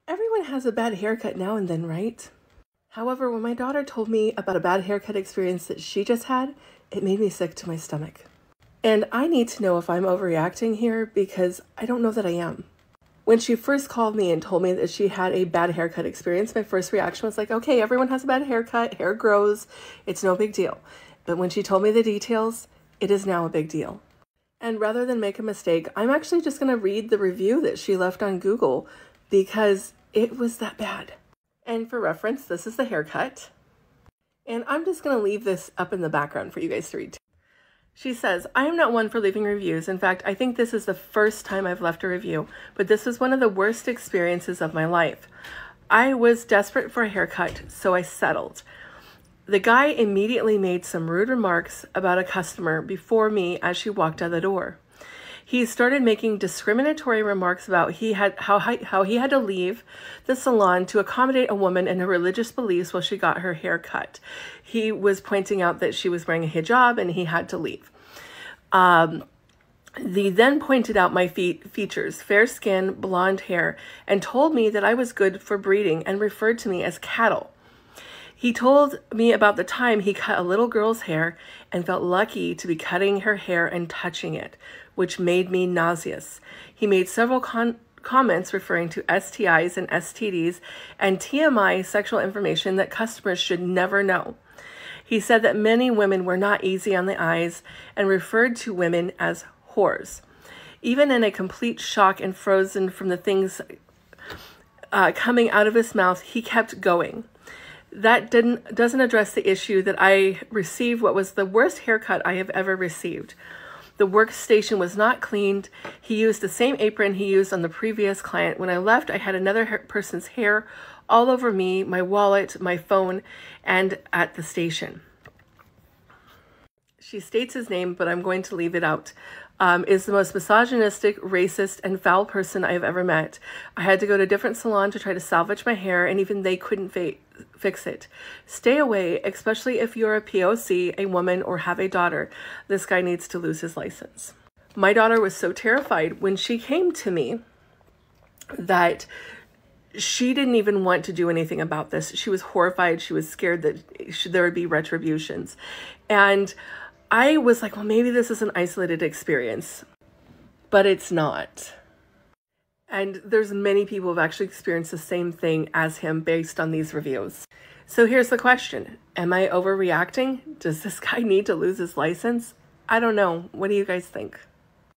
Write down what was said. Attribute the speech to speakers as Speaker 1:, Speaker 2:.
Speaker 1: Everyone has a bad haircut now and then, right? However, when my daughter told me about a bad haircut experience that she just had, it made me sick to my stomach. And I need to know if I'm overreacting here because I don't know that I am. When she first called me and told me that she had a bad haircut experience, my first reaction was like, okay, everyone has a bad haircut, hair grows, it's no big deal. But when she told me the details, it is now a big deal. And rather than make a mistake, I'm actually just going to read the review that she left on Google because it was that bad. And for reference, this is the haircut. And I'm just going to leave this up in the background for you guys to read. She says, I am not one for leaving reviews. In fact, I think this is the first time I've left a review, but this was one of the worst experiences of my life. I was desperate for a haircut, so I settled. The guy immediately made some rude remarks about a customer before me as she walked out the door. He started making discriminatory remarks about how he had to leave the salon to accommodate a woman in her religious beliefs while she got her hair cut. He was pointing out that she was wearing a hijab and he had to leave. He then pointed out my features, fair skin, blonde hair, and told me that I was good for breeding and referred to me as cattle. He told me about the time he cut a little girl's hair and felt lucky to be cutting her hair and touching it, which made me nauseous. He made several comments referring to STIs and STDs and TMI sexual information that customers should never know. He said that many women were not easy on the eyes and referred to women as whores. Even in a complete shock and frozen from the things coming out of his mouth, he kept going. That doesn't address the issue that I received what was the worst haircut I have ever received. The workstation was not cleaned. He used the same apron he used on the previous client. When I left, I had another person's hair all over me, my wallet, my phone, and at the station. She states his name, but I'm going to leave it out. Is the most misogynistic, racist, and foul person I have ever met. I had to go to a different salon to try to salvage my hair, and even they couldn't fix it. Stay away, especially if you're a POC, a woman, or have a daughter. This guy needs to lose his license. My daughter was so terrified when she came to me that she didn't even want to do anything about this. She was horrified. She was scared that there would be retributions. And I was like, well, maybe this is an isolated experience, but it's not. And there's many people who have actually experienced the same thing as him based on these reviews. So here's the question. Am I overreacting? Does this guy need to lose his license? I don't know. What do you guys think?